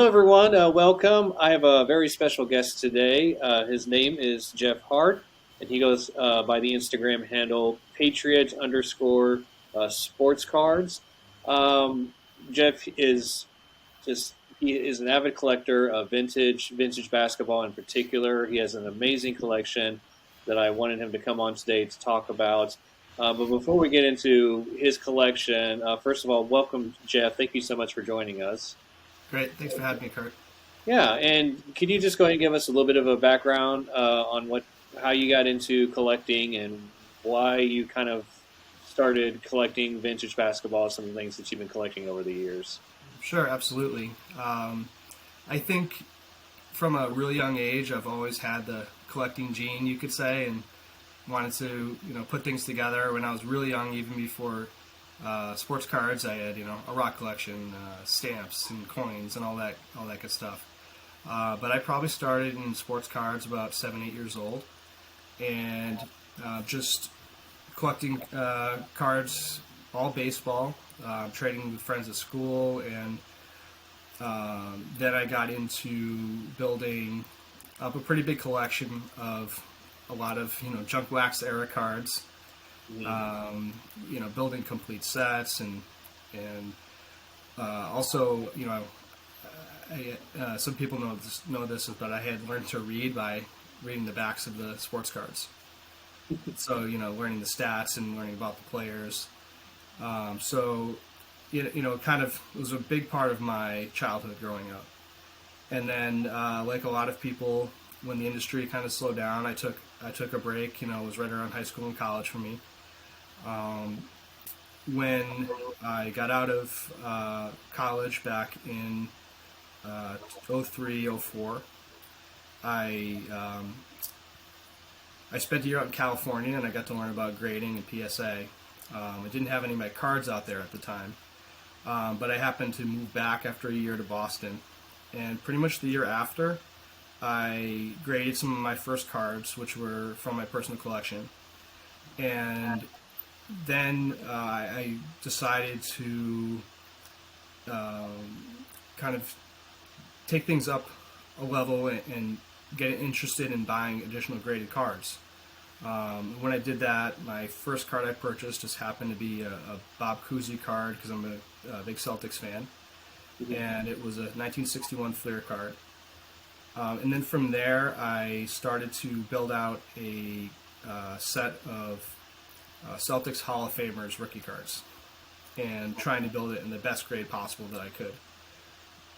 Hello, everyone. Welcome. I have a very special guest today. His name is Jeff Hart, and he goes by the Instagram handle Patriot underscore sports cards. Um, Jeff is he is an avid collector of vintage basketball in particular. He has an amazing collection that I wanted him to come on today to talk about. But before we get into his collection, first of all, welcome, Jeff. Thank you so much for joining us. Great. Thanks for having me, Kurt. Yeah, and could you just go ahead and give us a little bit of a background on how you got into collecting and why you kind of started collecting vintage basketball, some of the things that you've been collecting over the years? Sure, absolutely. I think from a really young age, I've always had the collecting gene, you could say, and wanted to, put things together. When I was really young, even before sports cards, I had, a rock collection, stamps and coins and all that good stuff. But I probably started in sports cards about 7, 8 years old, and just collecting cards, all baseball, trading with friends at school, and then I got into building up a pretty big collection of a lot of junk wax era cards. Building complete sets and also some people know this, but I had learned to read by reading the backs of the sports cards. So learning the stats and learning about the players. So kind of it was a big part of my childhood growing up. And then, like a lot of people, when the industry kind of slowed down, I took a break. It was right around high school and college for me. When I got out of college back in 03, 04, I I spent a year out in California, and I got to learn about grading and PSA. I didn't have any of my cards out there at the time, but I happened to move back after a year to Boston, and pretty much the year after, I graded some of my first cards, which were from my personal collection, and then I decided to kind of take things up a level and get interested in buying additional graded cards. When I did that, my first card I purchased just happened to be a Bob Cousy card because I'm a big Celtics fan, and it was a 1961 Fleer card. And then from there, I started to build out a set of Celtics Hall of Famers rookie cards, and trying to build it in the best grade possible that I could.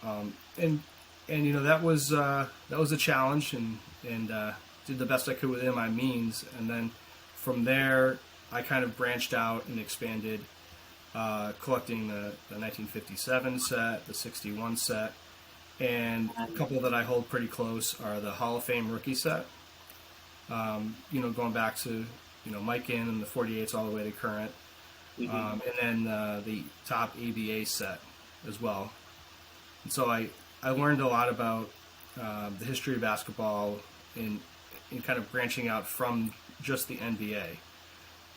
And that was a challenge, and did the best I could within my means. And then from there, I kind of branched out and expanded, collecting the 1957 set, the 61 set, and a couple that I hold pretty close are the Hall of Fame rookie set. Going back to Mike In and the 48s all the way to current, and then the top ABA set as well. And so I learned a lot about the history of basketball in kind of branching out from just the NBA,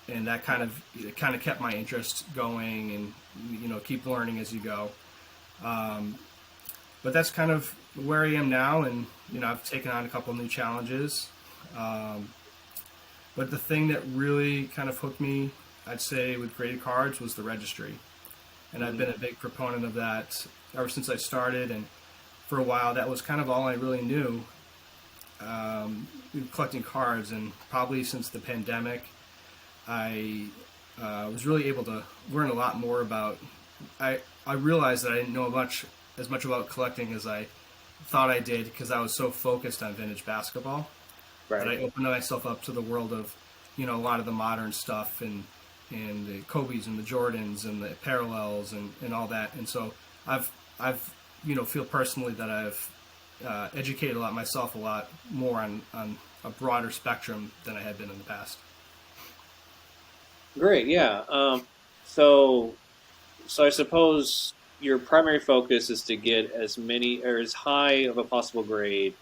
and that kind of kept my interest going, and keep learning as you go. But that's kind of where I am now, and I've taken on a couple new challenges. But the thing that really kind of hooked me, I'd say, with graded cards was the registry, and I've been a big proponent of that ever since I started. And for a while, that was kind of all I really knew, collecting cards. And probably since the pandemic, I was really able to learn a lot more about. I realized that I didn't know as much about collecting as I thought I did, because I was so focused on vintage basketball. Right. But I opened myself up to the world of a lot of the modern stuff, and the Kobe's and the Jordans and the parallels and all that. And so I've feel personally that I've educated myself a lot more on a broader spectrum than I had been in the past. Great, yeah. So I suppose your primary focus is to get as many or as high of a possible grade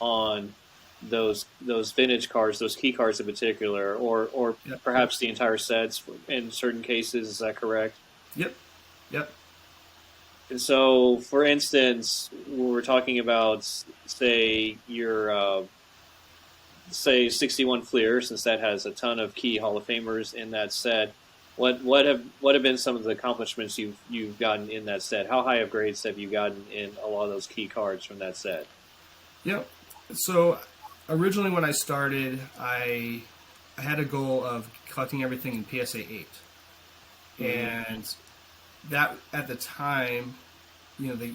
on those vintage cards, those key cards in particular, or Yep. perhaps the entire sets in certain cases. Is that correct? Yep. Yep. And so, for instance, when we're talking about, say, your say 61 Fleer, since that has a ton of key Hall of Famers in that set, what have been some of the accomplishments you've gotten in that set? How high of grades have you gotten in a lot of those key cards from that set? Yep. So originally when I started, I had a goal of collecting everything in PSA 8. Mm-hmm. And that at the time, the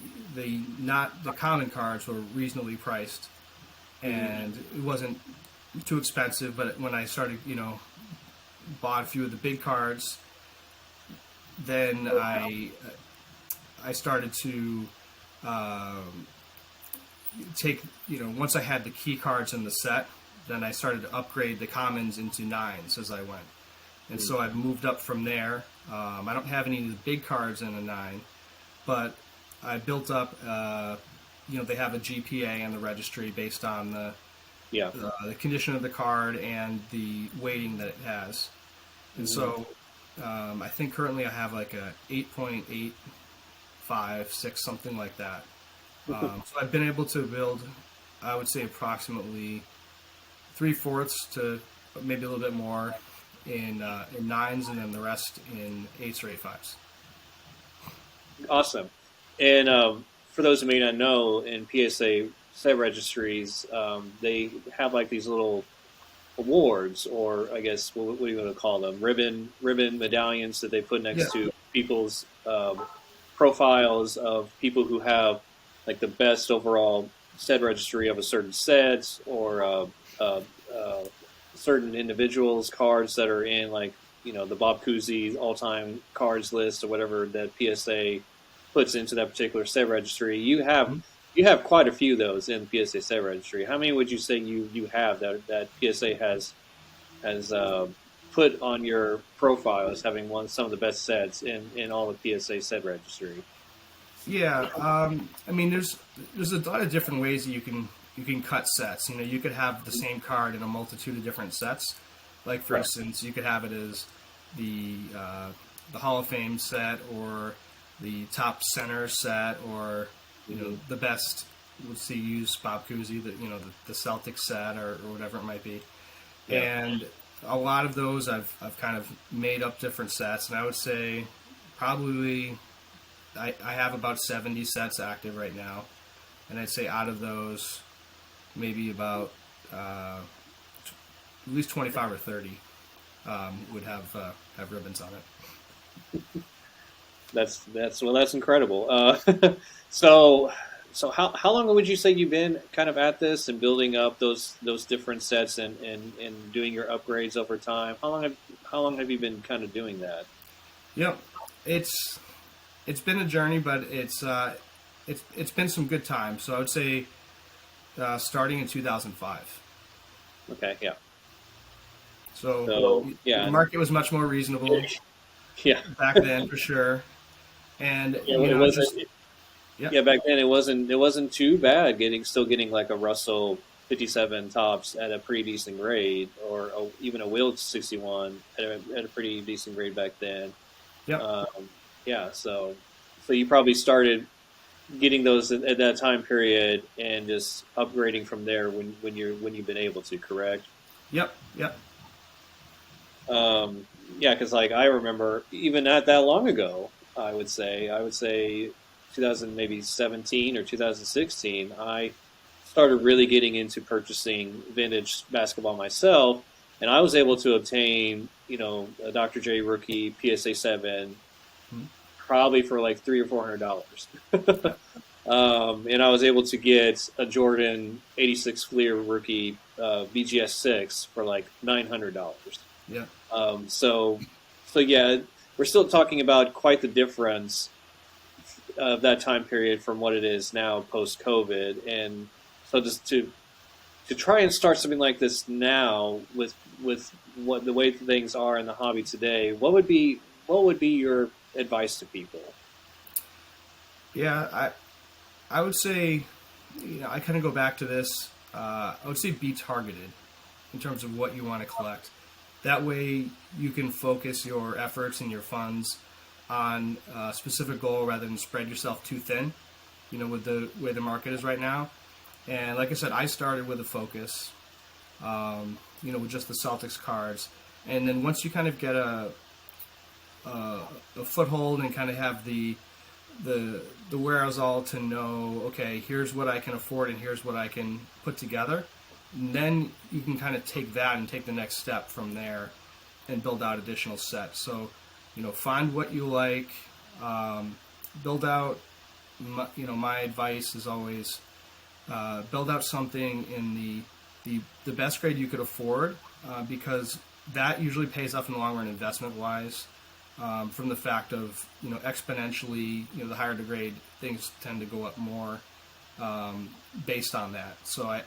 common cards were reasonably priced, Mm-hmm. and it wasn't too expensive. But when I started, bought a few of the big cards, then I started to um, take, once I had the key cards in the set, then I started to upgrade the commons into nines as I went. And so I've moved up from there. I don't have any of the big cards in a nine, but I built up. They have a GPA in the registry based on Yeah. the condition of the card and the weighting that it has. And Mm-hmm. so I think currently I have like a 8.856, something like that. So I've been able to build, I would say, approximately three-fourths to maybe a little bit more in nines, and then the rest in eights or eight fives. Awesome. And for those who may not know, in PSA set registries, they have like these little awards, or I guess what do you want to call them? Ribbon medallions that they put Yeah. next to people's profiles of people who have like the best overall set registry of a certain set, or uh, certain individuals' cards that are in like the Bob Cousy all time cards list or whatever that PSA puts into that particular set registry. You have quite a few of those in the PSA set registry. How many would you say you have that PSA has put on your profile as having won some of the best sets in all of PSA set registry? Yeah, I mean, there's a lot of different ways that you can cut sets. You could have the same card in a multitude of different sets. Like for Right. instance, you could have it as the Hall of Fame set, or the top center set, or Mm-hmm. the best. Let's see, use Bob Cousy, the Celtic set, or whatever it might be. Yeah. And a lot of those I've kind of made up different sets, and I would say probably I have about 70 sets active right now, and I'd say out of those, maybe about at least 25 or 30 would have ribbons on it. That's incredible. So so how long would you say you've been kind of at this and building up those different sets and doing your upgrades over time? How long have you been kind of doing that? Yep, it's been a journey, but it's been some good times. So I would say starting in 2005. Okay, yeah. So So the yeah, market was much more reasonable yeah, back then for sure, and yeah. It just wasn't. yeah. Yeah, back then it wasn't too bad getting like a Russell 57 tops at a pretty decent grade, or even a Wilt 61 at a pretty decent grade back then. Yep. Um, yeah, so you probably started getting those at that time period and just upgrading from there when you've been able to, correct? Yep. Yep. Yeah, because like I remember even not that long ago, I would say 2000 maybe 17 or 2016, I started really getting into purchasing vintage basketball myself, and I was able to obtain a Dr. J rookie PSA 7 Mhm. probably for like $300 or $400. Yep. And I was able to get a Jordan 86 Fleer rookie BGS 6 for like $900. Yep. So yeah, we're still talking about quite the difference of that time period from what it is now post COVID. And so just to try and start something like this now with what the way things are in the hobby today, what would be your advice to people? Yeah. I would say, I kind of go back to this. I would say be targeted in terms of what you want to collect. That way, you can focus your efforts and your funds on a specific goal rather than spread yourself too thin, with the way the market is right now. And like I said, I started with a focus, with just the Celtics cards. And then once you kind of get a foothold and kind of have the wherewithal to know, okay, here's what I can afford and here's what I can put together, and then you can kind of take that and take the next step from there and build out additional sets. So, find what you like, build out. My advice is always build out something in the best grade you could afford, because that usually pays off in the long run investment wise. From the fact of exponentially, the higher the grade, things tend to go up more based on that. So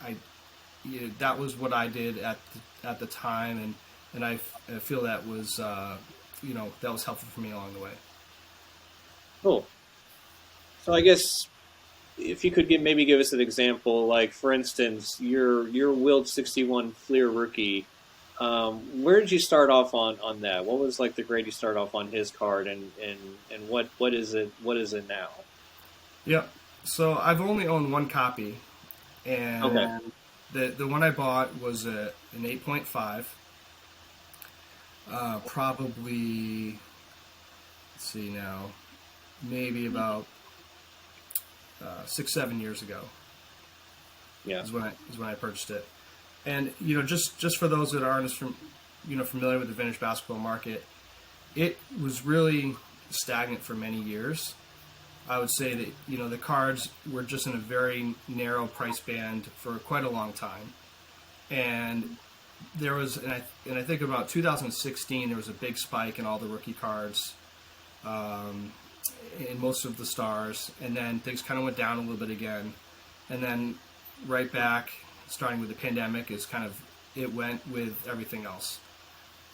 that was what I did at the time, and I feel that was that was helpful for me along the way. Cool. So I guess if you could maybe give us an example, like for instance, your Wild 61 Fleer rookie. Where did you start off on that? What was like the grade you start off on his card, and what is it now? Yeah. So I've only owned one copy, and Okay. the one I bought was an 8.5. Probably, let's see now, maybe about 6-7 years ago. Yeah. Is when I purchased it. And just for those that aren't as familiar with the vintage basketball market, it was really stagnant for many years. I would say that the cards were just in a very narrow price band for quite a long time, and there was, and I think about 2016 there was a big spike in all the rookie cards, in most of the stars, and then things kind of went down a little bit again, and then right back. Starting with the pandemic, is kind of it went with everything else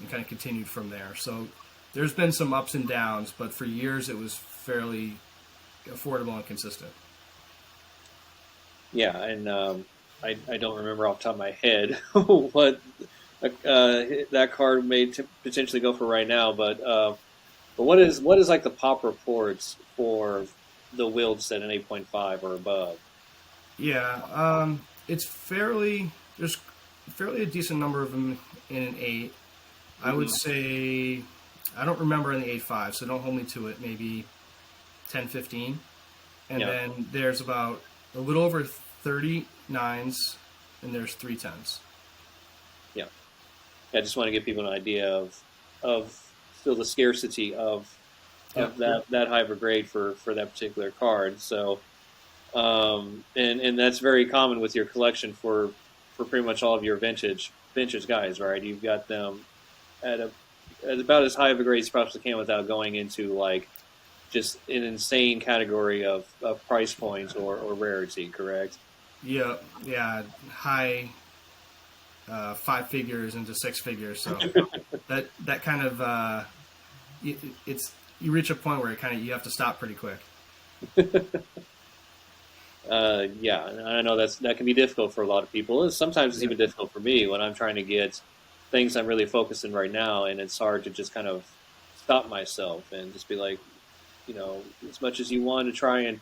and kind of continued from there. So there's been some ups and downs, but for years it was fairly affordable and consistent. Yeah, and I don't remember off the top of my head what that card may potentially go for right now, but what is like the pop reports for the Wild set an 8.5 or above? Yeah, it's there's fairly a decent number of them in an 8. I would say, I don't remember in the 8.5, so don't hold me to it, maybe 10, 15. And then there's about a little over 30 9s, and there's 3 10s. Yeah. I just want to give people an idea of still the scarcity of that high of a grade for that particular card. So, and that's very common with your collection for pretty much all of your vintage guys, right? You've got them at about as high of a grade as you possibly can without going into like just an insane category of price points or rarity, correct? Yeah, high 5 figures into 6 figures. So that kind of it's you reach a point where you have to stop pretty quick. Yeah, and I know that can be difficult for a lot of people. Sometimes it's even difficult for me when I'm trying to get things I'm really focused in right now, and it's hard to just kind of stop myself and just be like, as much as you want to try and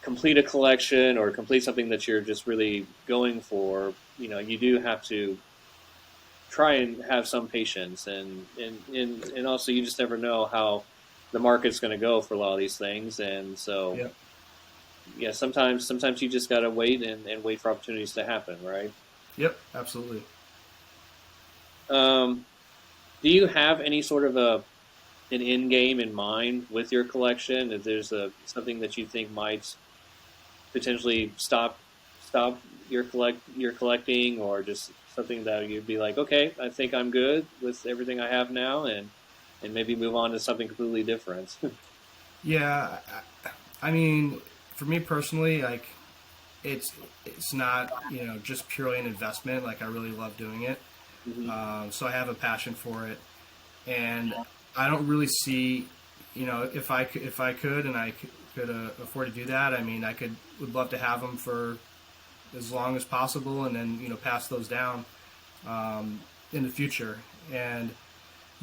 complete a collection or complete something that you're just really going for, you do have to try and have some patience, and also you just never know how the market's going to go for a lot of these things, and so. Yep. Yeah, sometimes you just gotta wait and wait for opportunities to happen, right? Yep, absolutely. Do you have any sort of an end game in mind with your collection? If there's something that you think might potentially stop your collecting, or just something that you'd be like, okay, I think I'm good with everything I have now, and maybe move on to something completely different. Yeah, I mean, for me personally, like it's not just purely an investment. Like I really love doing it, so I have a passion for it, and I don't really see, if I could and I could afford to do that. I mean, would love to have them for as long as possible, and then pass those down in the future. And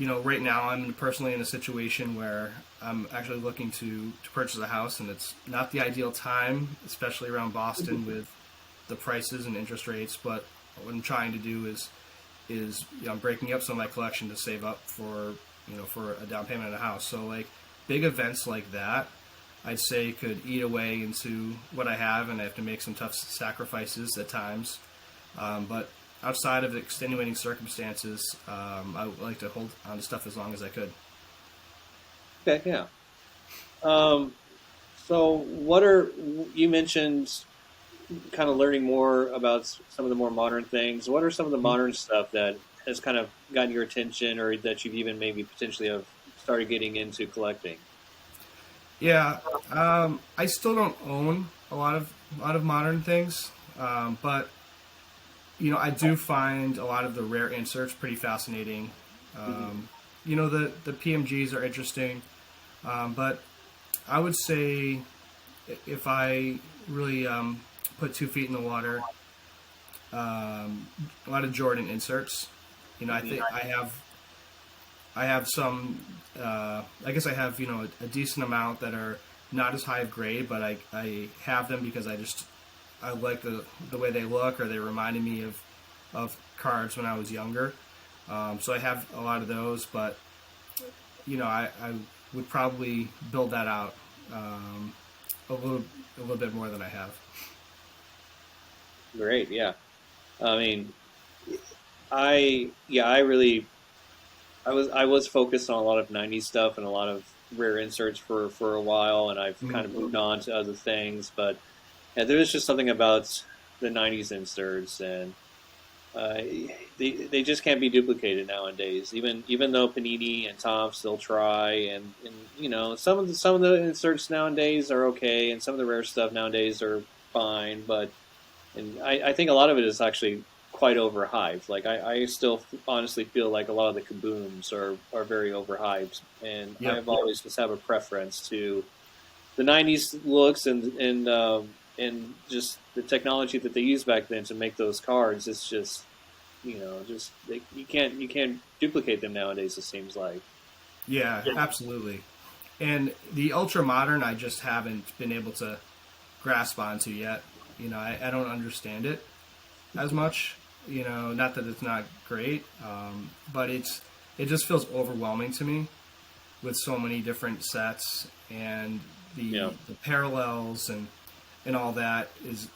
right now I'm personally in a situation where I'm actually looking to purchase a house, and it's not the ideal time, especially around Boston with the prices and interest rates. But what I'm trying to do is I'm breaking up some of my collection to save up for a down payment on a house. So like big events like that, I'd say could eat away into what I have, and I have to make some tough sacrifices at times. But outside of extenuating circumstances, I would like to hold on to stuff as long as I could. Okay, yeah. Um, so what are you mentioned kind of learning more about some of the more modern things. What are some of the modern stuff that has kind of gotten your attention, or that you've even maybe potentially have started getting into collecting? Yeah, I still don't own a lot of modern things, but I do find a lot of the rare inserts pretty fascinating. Hmm. The PMGs are interesting, but I would say if I really put 2 feet in the water, a lot of Jordan inserts. I Hmm. think I have some. I guess I have a decent amount that are not as high of grade, but I have them because I like the way they look, or they reminded me of cards when I was younger. So I have a lot of those, but I would probably build that out um, a little a little bit more than I have. Great, yeah. I mean, I really, I was focused on a lot of '90s stuff and a lot of rare inserts for a while, and I've Mhm. kind of moved on to other things. But yeah, there was just something about the '90s inserts, and Uh, they just can't be duplicated nowadays. Even though Panini and Topps still try, and some of the inserts nowadays are okay, and some of the rare stuff nowadays are fine. But and I think a lot of it is actually quite overhyped. Like I still honestly feel like a lot of the Kabooms are very overhyped, and Yep. I've always just have a preference to the '90s looks and just the technology that they used back then to make those cards. It's just you can't duplicate them nowadays. It seems like. Yeah, absolutely. And the ultra modern, I just haven't been able to grasp onto yet. I don't understand it as much. Not that it's not great, but it just feels overwhelming to me with so many different sets, and Yeah, the parallels and all that is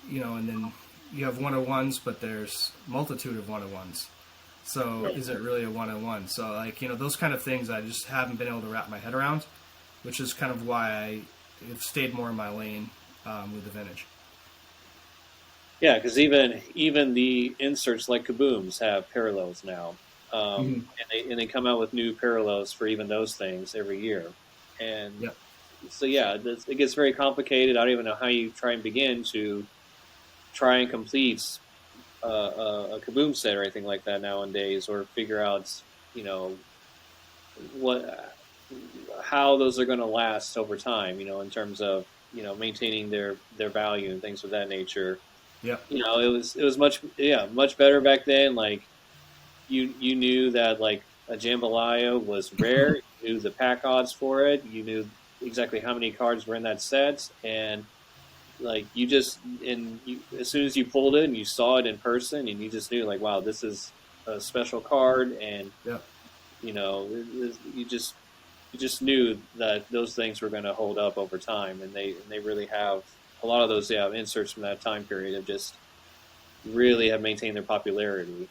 and then you have 101s, but there's multitude of 101s. So is it really a 101? So like those kind of things I just haven't been able to wrap my head around, which is kind of why I have stayed more in my lane with the vintage. yeah, because even the inserts like Kabooms have parallels now, Mm-hmm. and they come out with new parallels for even those things every year, and Yep. so yeah, it gets very complicated. I don't even know how you try and begin to try and complete a Kaboom set or anything like that nowadays, or figure out you know what how those are going to last over time. In terms of maintaining their value and things of that nature. Yep. It was much better back then. Like you knew that like a jambalaya was rare. You knew the pack odds for it. You knew exactly how many cards were in that set, and like as soon as you pulled it and you saw it in person, and you just knew like, wow, this is a special card, and Yep. you just knew that those things were going to hold up over time, and they really have a lot of those inserts from that time period have just really have maintained their popularity.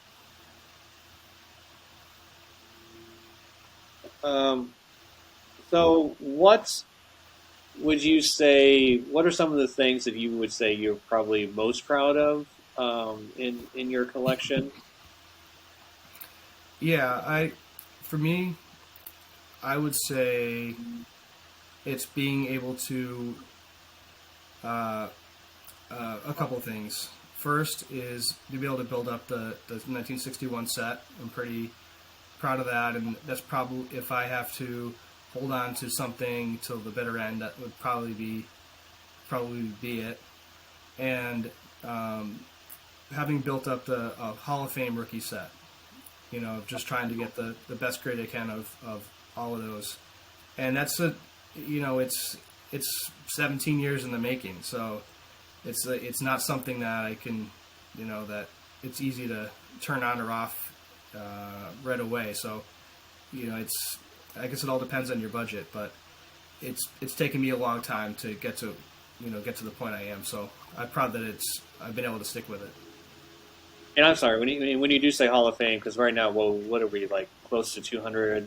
Um, so what would you say? What are some of the things that you would say you're probably most proud of in your collection? Yeah. For me, I would say it's being able to uh, a couple things. First is to be able to build up the 1961 set. I'm pretty proud of that, and that's probably if I have to hold on to something till the bitter end, that would probably be it. And um, having built up the Hall of Fame rookie set, just trying to get the best grade I can of all of those. And that's it's 17 years in the making. So it's not something that I can, that it's easy to turn on or off right away. So, I guess it all depends on your budget, but it's taken me a long time to get to the point I am. So I'm proud that I've been able to stick with it. And I'm sorry, when you do say Hall of Fame, because right now, well, what are we, like, close to 200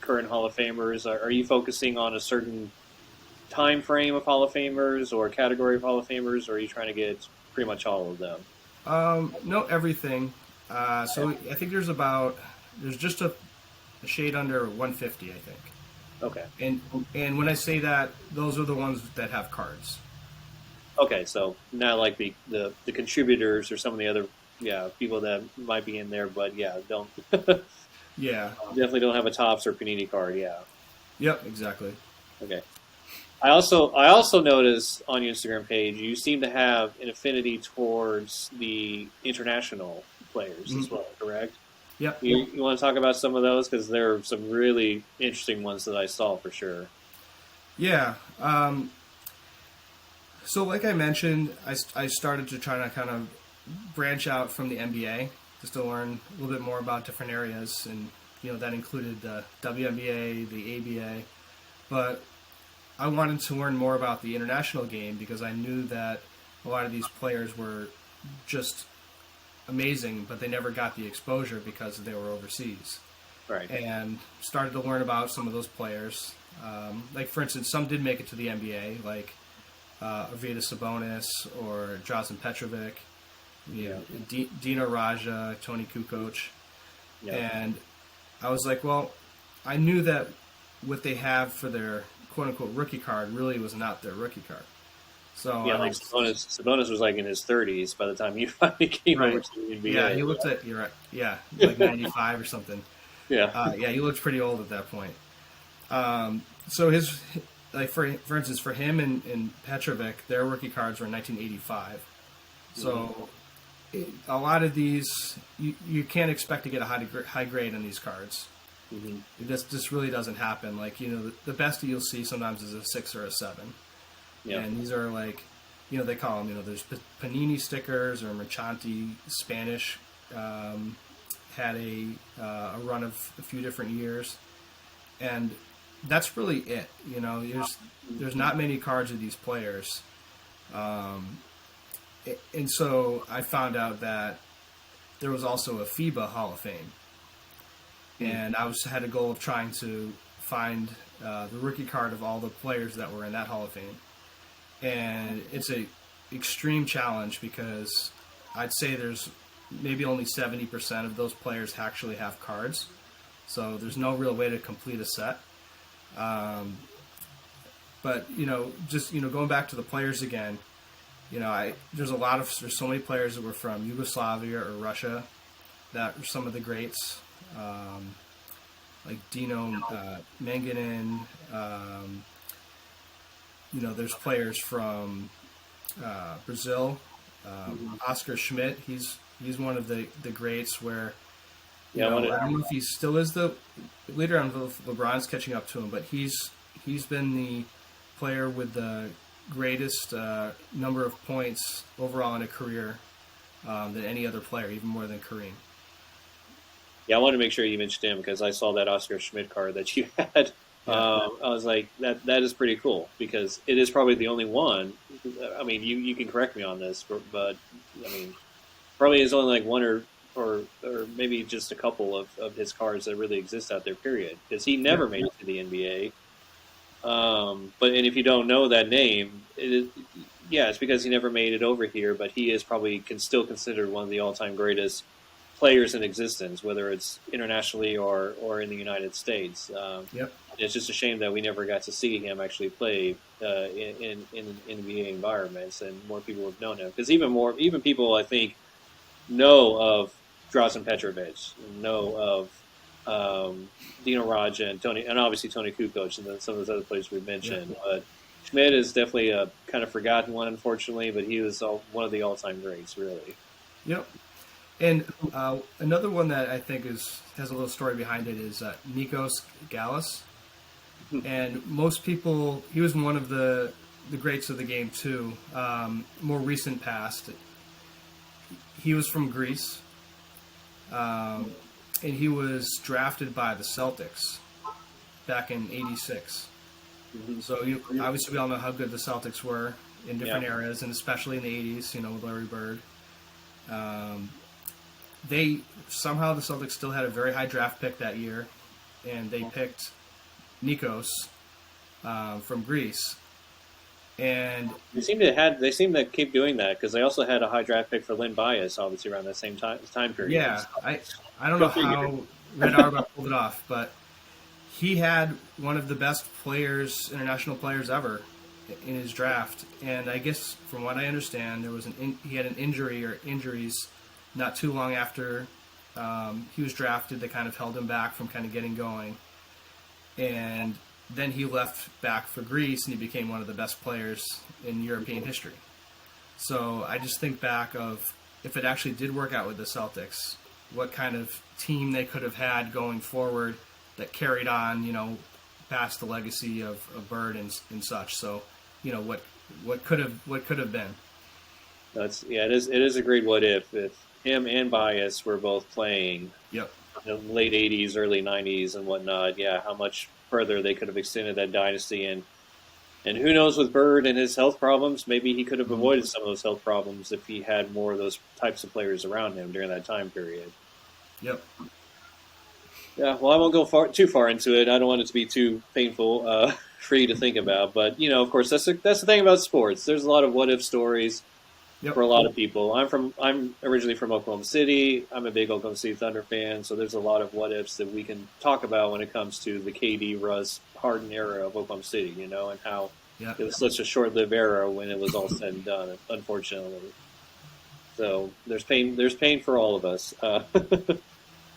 current Hall of Famers? Are you focusing on a certain time frame of Hall of Famers or category of Hall of Famers, or are you trying to get pretty much all of them? No, everything. So I think there's just a shade under 150, I think. Okay. And when I say that, those are the ones that have cards. Okay, so not like the contributors or some of the other people that might be in there, but don't Yeah. definitely don't have a Topps or Panini card. Yeah. Yep. Exactly. Okay. I also noticed on your Instagram page you seem to have an affinity towards the international players as well, correct? Yep. You want to talk about some of those, because there are some really interesting ones that I saw for sure. Yeah. So like I mentioned, I started to try to kind of branch out from the NBA just to learn a little bit more about different areas, and that included the WNBA, the ABA, but I wanted to learn more about the international game because I knew that a lot of these players were just amazing, but they never got the exposure because they were overseas. Right. And started to learn about some of those players. Like, for instance, some did make it to the NBA, like Arvydas Sabonis or Drazen Petrovic, Dino Raja, Tony Kukoc. Yeah. And I was like, well, I knew that what they have for their quote-unquote rookie card really was not their rookie card. So like Sabonis was like in his 30s by the time he finally came over to the NBA. Yeah, he looked you're right. Yeah, like 95 or something. Yeah. He looked pretty old at that point. So his, like for instance, for him and Petrovic, their rookie cards were in 1985. So a lot of these, you can't expect to get a high grade on these cards. Mm-hmm. It just really doesn't happen. Like, the best that you'll see sometimes is a 6 or a 7. Yeah. And these are like, they call them, there's Panini stickers or Merchanti Spanish. Had a run of a few different years. And that's really it. There's not many cards of these players. And so I found out that there was also a FIBA Hall of Fame. And I had a goal of trying to find the rookie card of all the players that were in that Hall of Fame. And it's a extreme challenge because I'd say there's maybe only 70% of those players actually have cards. So there's no real way to complete a set. But, just, going back to the players again, there's so many players that were from Yugoslavia or Russia that are some of the greats. Like Dino Manganin. There's players from Brazil. Oscar Schmidt, he's one of the greats where, I don't know if he still is later on LeBron's catching up to him, but he's been the player with the greatest number of points overall in a career than any other player, even more than Kareem. Yeah, I wanted to make sure you mentioned him because I saw that Oscar Schmidt card that you had. Yeah. I was like, that is pretty cool because it is probably the only one. I mean, you can correct me on this, but I mean, probably is only like one or maybe just a couple of his cards that really exist out there, period. Because he never made it to the NBA. And if you don't know that name, it's because he never made it over here, but he is probably still considered one of the all-time greatest players in existence, whether it's internationally or in the United States. It's just a shame that we never got to see him actually play in NBA environments, and more people have known him. Because even people I think know of Drazen Petrovic, know of Dino Raja and obviously Tony Kukoc, and then some of those other players we mentioned. Yeah. But Schmidt is definitely a kind of forgotten one, unfortunately, but he was one of the all-time greats, really. Yep. And another one that I think has a little story behind it is Nikos Gallus. And most people, he was one of the greats of the game too. More recent past, he was from Greece, and he was drafted by the Celtics back in '86. So obviously we all know how good the Celtics were in different eras, and especially in the '80s. With Larry Bird. They somehow the Celtics still had a very high draft pick that year, and they picked Nikos from Greece. And they seem to keep doing that because they also had a high draft pick for Lynn Bias, obviously around that same time period. Yeah, I don't know how Red Auerbach pulled it off, but he had one of the best international players ever in his draft. And I guess from what I understand, he had an injury or injuries not too long after he was drafted that kind of held him back from kind of getting going. And then he left back for Greece, and he became one of the best players in European history. So I just think back of if it actually did work out with the Celtics, what kind of team they could have had going forward that carried on, past the legacy of Bird and such. So, what could have been. It is a great what if him and Bias were both playing. Yep. Late '80s, early '90s, and whatnot. Yeah, how much further they could have extended that dynasty, and who knows with Bird and his health problems, maybe he could have avoided some of those health problems if he had more of those types of players around him during that time period. Yep. Yeah, well, I won't go too far into it. I don't want it to be too painful for you to think about. But of course, that's the thing about sports. There's a lot of what if stories for a lot of people. I'm originally from Oklahoma City. I'm a big Oklahoma City Thunder fan, so there's a lot of what ifs that we can talk about when it comes to the KD, Russ, Harden era of Oklahoma City. And how it was such a short-lived era when it was all said and done. Unfortunately, so there's pain. There's pain for all of us.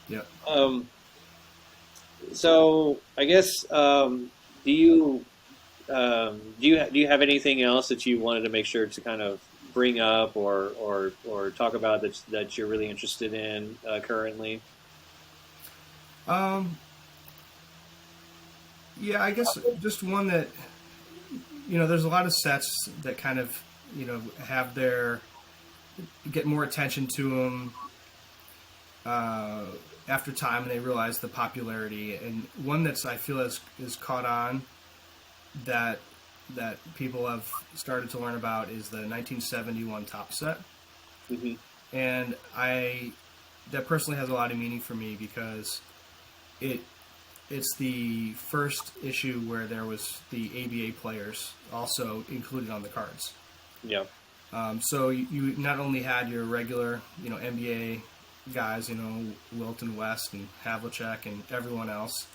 Yeah. So I guess do you have anything else that you wanted to make sure to kind of bring up or talk about that you're really interested in currently? Yeah, I guess just one that there's a lot of sets that kind of have get more attention to them after time, and they realize the popularity. And one that's I feel is caught on that people have started to learn about is the 1971 Top Set. Mm-hmm. And that personally has a lot of meaning for me because it's the first issue where there was the ABA players also included on the cards. Yeah. So you not only had your regular NBA guys, Wilton West and Havlicek and everyone else,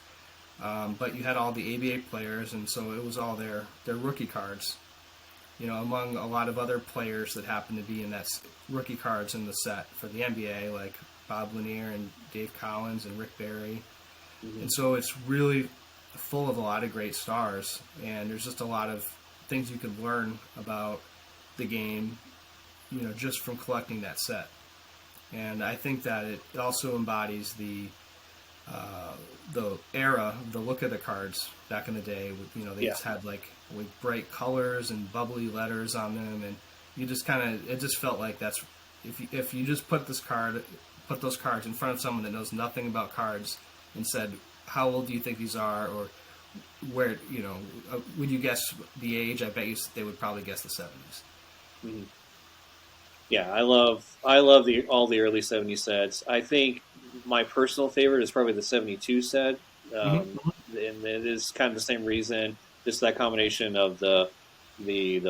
but you had all the ABA players, and so it was all their rookie cards, among a lot of other players that happened to be in that rookie cards in the set for the NBA, like Bob Lanier and Dave Collins and Rick Barry. Mm-hmm. And so it's really full of a lot of great stars, and there's just a lot of things you can learn about the game, just from collecting that set. And I think that it also embodies the era, the look of the cards back in the day. With they just had like bright colors and bubbly letters on them, and you just it just felt like that's if you just put those cards in front of someone that knows nothing about cards and said, "How old do you think these are?" or where would you guess the age? I bet they would probably guess the 70s. Mm-hmm. Yeah, I love all the early '70s sets. I think my personal favorite is probably the '72 set, and it is kind of the same reason. Just that combination of the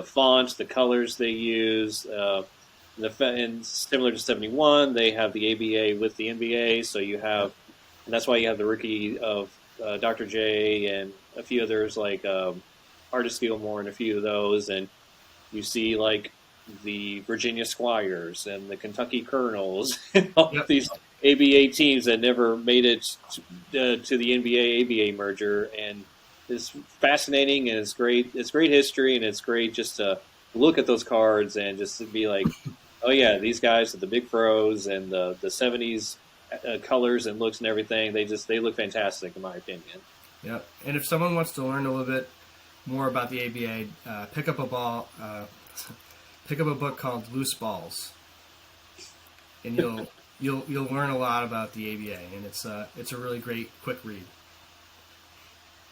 fonts, the colors they use, and similar to '71, they have the ABA with the NBA. So you have, and that's why you have the rookie of Dr. J and a few others like Artist Gilmore and a few of those, and you see like the Virginia Squires and the Kentucky Colonels and all of these ABA teams that never made it to the NBA-ABA merger. And it's fascinating, and it's great history, and it's great just to look at those cards and just to be like, Oh yeah, these guys with the big fros and the '70s colors and looks and everything, they look fantastic in my opinion. Yeah. And if someone wants to learn a little bit more about the ABA, pick up a ball, pick up a book called Loose Balls, and you'll learn a lot about the ABA, and it's a really great quick read.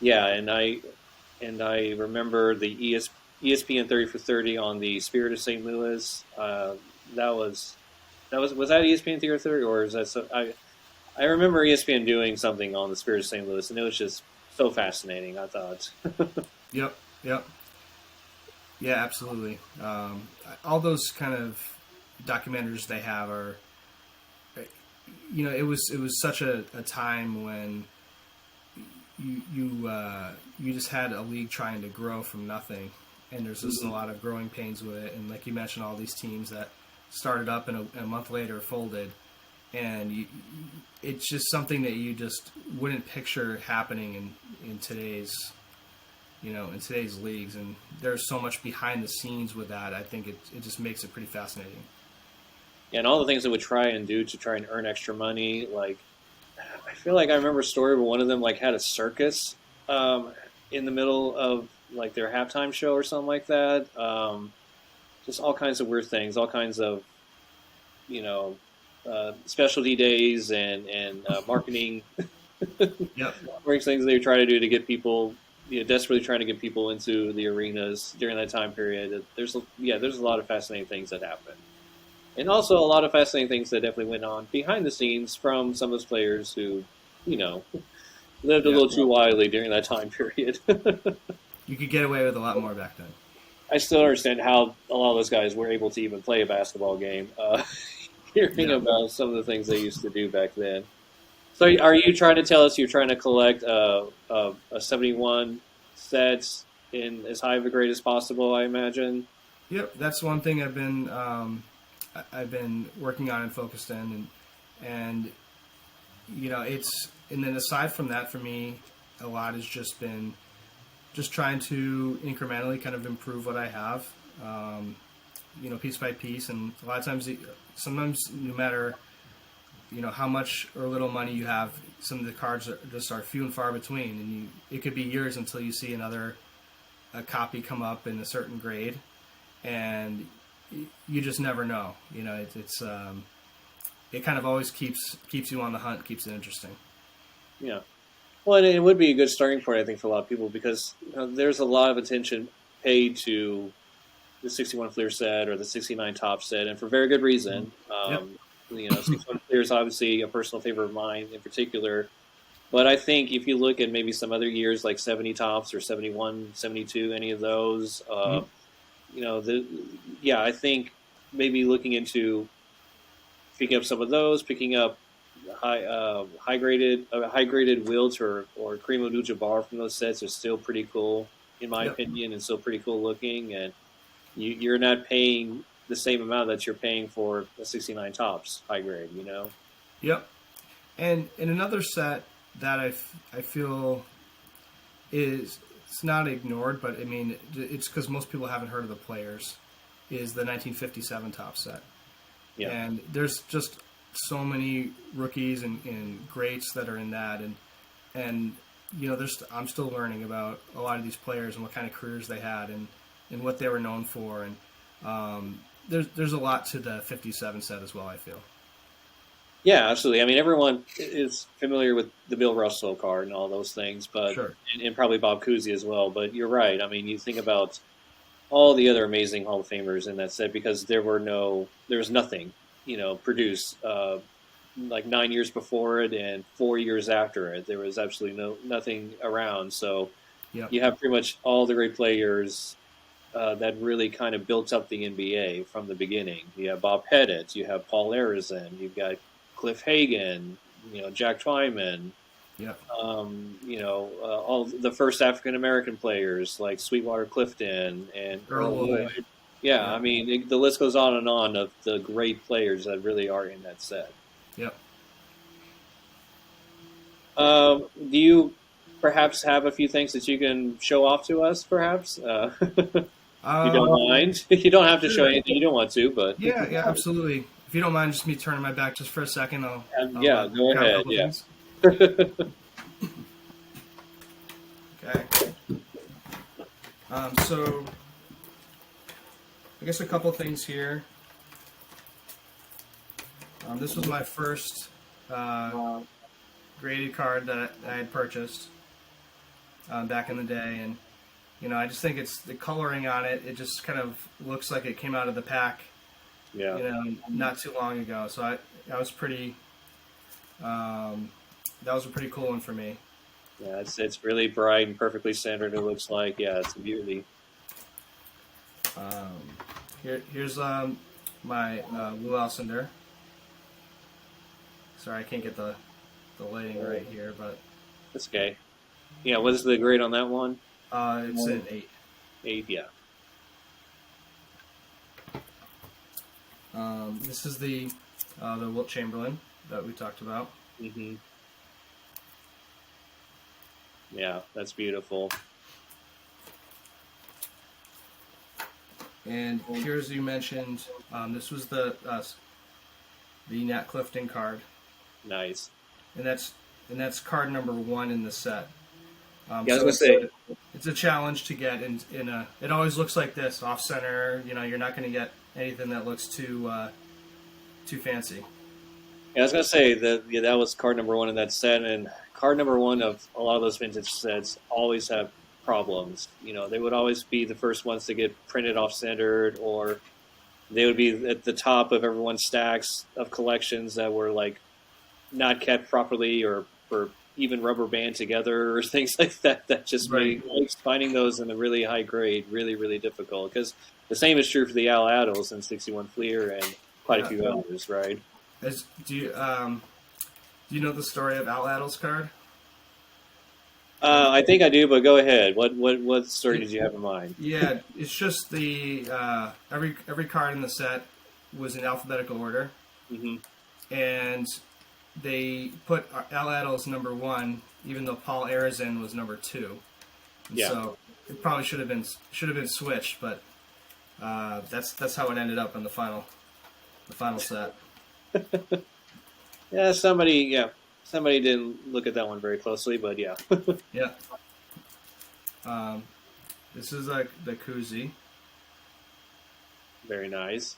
Yeah, and I remember the ESPN 30 for 30 on the Spirit of St. Louis. That was was that ESPN 30 for 30, or is that I remember ESPN doing something on the Spirit of St. Louis, and it was just so fascinating. I thought. Yep. Yep. Yeah, absolutely. All those kind of documentaries they have are, it was such a time when you just had a league trying to grow from nothing, and there's just a lot of growing pains with it. And like you mentioned, all these teams that started up and a month later folded, and it's just something that you just wouldn't picture happening in today's in today's leagues. And there's so much behind the scenes with that. I think it just makes it pretty fascinating. And all the things they would try and do to try and earn extra money. Like, I feel like I remember a story where one of them like had a circus in the middle of like their halftime show or something like that. Just all kinds of weird things, all kinds of you know specialty days and marketing Yep. marketing things they try to do to get people. Desperately trying to get people into the arenas during that time period. There's a lot of fascinating things that happen. And also a lot of fascinating things that definitely went on behind the scenes from some of those players who, you know, lived a Yeah. little too wildly during that time period. You could get away with a lot more back then. I still understand how a lot of those guys were able to even play a basketball game, hearing Yeah. about some of the things they used to do back then. So are you trying to tell us you're trying to collect a 71 sets in as high of a grade as possible, I imagine? Yep. That's one thing I've been working on and focused in, and and then aside from that, for me, a lot has just been just trying to incrementally kind of improve what I have, piece by piece. And a lot of times, sometimes no matter how much or little money you have, some of the cards just are few and far between, and it could be years until you see a copy come up in a certain grade, and you just never know. It kind of always keeps you on the hunt, keeps it interesting. Yeah. Well, and it would be a good starting point, I think, for a lot of people because there's a lot of attention paid to the 61 Fleer set or the 69 top set, and for very good reason. Yep. 61 Fleer is obviously a personal favorite of mine in particular. But I think if you look at maybe some other years like 70 tops or 71, 72, any of those, I think maybe looking into picking up some of those, picking up high graded Wilt or Kareem Abdul-Jabbar from those sets is still pretty cool in my Yep. opinion, and still pretty cool looking. And you're not paying the same amount that you're paying for a 69 tops high grade. Yep. And in another set that I feel is it's not ignored, but I mean it's because most people haven't heard of the players, is the 1957 top set. Yeah. And there's just so many rookies and greats that are in that, and I'm still learning about a lot of these players and what kind of careers they had and what they were known for, and there's a lot to the 57 set as well, I feel. Yeah, absolutely. I mean, everyone is familiar with the Bill Russell card and all those things, but Sure. and probably Bob Cousy as well. But you're right. I mean, you think about all the other amazing Hall of Famers in that set because there was nothing, produced like 9 years before it and 4 years after it. There was absolutely nothing around. So Yep. you have pretty much all the great players that really kind of built up the NBA from the beginning. You have Bob Pettit, you have Paul Arizin, you've got Cliff Hagan, Jack Twyman, Yep. all the first African American players like Sweetwater Clifton and Earl Lloyd. Yeah, Yeah. I mean, the list goes on and on of the great players that really are in that set. Yep. Do you perhaps have a few things that you can show off to us, perhaps? You don't mind? You don't have to show Sure. anything you don't want to, but Yeah, yeah, absolutely. If you don't mind, just me turning my back just for a second, I'll yeah, go grab a ahead. couple Yeah. things. Okay. So I guess a couple things here. This was my first graded card that I had purchased back in the day, and I just think it's the coloring on it. It just kind of looks like it came out of the pack, Yeah. not too long ago. So I was pretty. That was a pretty cool one for me. Yeah, it's really bright and perfectly centered. It looks like, yeah, it's a beauty. Um, here's my Lou Alcindor. Sorry, I can't get the lighting right here, but That's okay. Yeah, what is the grade on that one? it's an 8. 8. Yeah. This is the Wilt Chamberlain that we talked about. Hmm. Yeah, that's beautiful. And here, as you mentioned, this was the Nat Clifton card, Nice. and that's card number 1 in the set. Yeah, I was So gonna say. it's a challenge to get in a. It always looks like this off center. You're not going to get anything that looks too fancy. Yeah, I was gonna say that. Yeah, that was card number 1 in that set, and card number 1 of a lot of those vintage sets always have problems. They would always be the first ones to get printed off centered, or they would be at the top of everyone's stacks of collections that were like not kept properly, or even rubber band together, or things like that. That just Right. makes finding those in a really high grade really, really difficult. Because the same is true for the Al Addles and 61 Fleer and quite a Yeah. few others, right? Do you know the story of Al Addle's card? I think I do, but go ahead. What story did you have in mind? Yeah, it's just the every card in the set was in alphabetical order, Hmm. and they put Al Addle's number 1, even though Paul Arizin was number 2. And Yeah. so it probably should have been switched, but that's how it ended up in the final set. Yeah, somebody didn't look at that one very closely, but yeah. Yeah. Um, this is like the koozie. Very nice.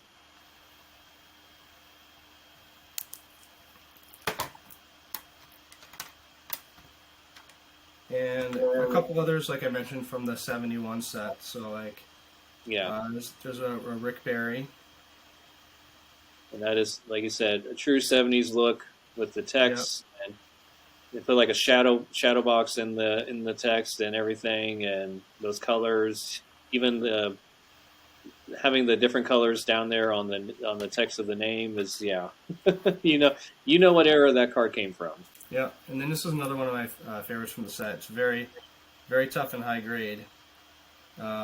And a couple others, like I mentioned, from the 71 set. So, like, Yeah. there's a Rick Barry. And that is, like you said, a true '70s look with the text, and they put like a shadow box in the text and everything, and those colors, even the having the different colors down there on the text of the name is, yeah. you know what era that card came from. Yeah, and then this is another one of my favorites from the set. It's very, very tough and high grade.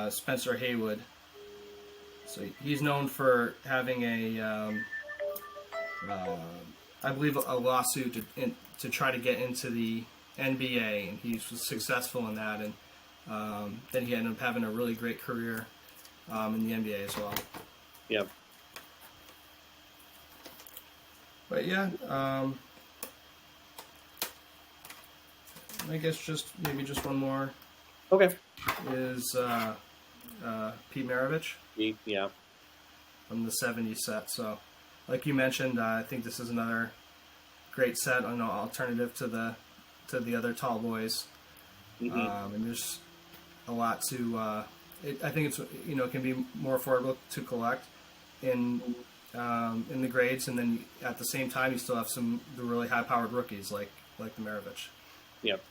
Spencer Haywood. So he's known for having I believe, a lawsuit to try to get into the NBA, and he was successful in that, and then he ended up having a really great career in the NBA as well. Yep. But yeah, I guess maybe just one more Okay. is Pete Maravich Yeah. from the '70s set. So, like you mentioned, I think this is another great set, alternative to the other tall boys. Hmm. And there's a lot to. I think it's it can be more affordable to collect in the grades, and then at the same time you still have the really high powered rookies like the Maravich. Yep.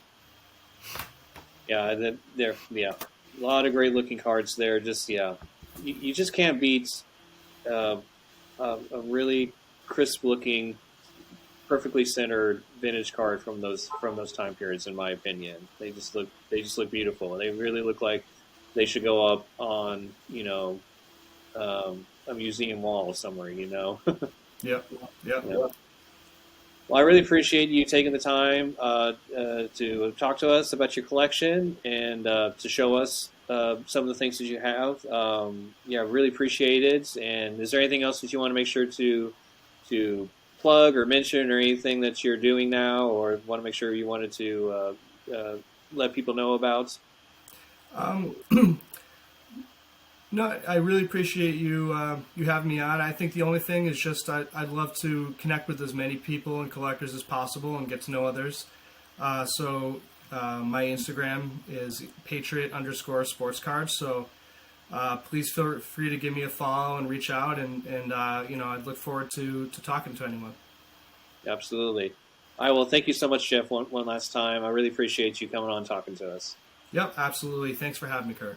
Yeah, a lot of great looking cards there. Just you just can't beat a really crisp looking, perfectly centered vintage card from those time periods. In my opinion, they just look beautiful. They really look like they should go up on a museum wall somewhere. Yep. Yep. Yeah. Well, I really appreciate you taking the time to talk to us about your collection and to show us some of the things that you have. Yeah, really appreciate it. And is there anything else that you want to make sure to plug or mention, or anything that you're doing now, or want to make sure you wanted to let people know about? Um, no, I really appreciate you having me on. I think the only thing is just I'd love to connect with as many people and collectors as possible and get to know others. So my Instagram is Patriot_sports cards. So please feel free to give me a follow and reach out, and I'd look forward to talking to anyone. Absolutely. All right. Well, thank you so much, Jeff. One last time. I really appreciate you coming on and talking to us. Yep, absolutely. Thanks for having me, Kurt.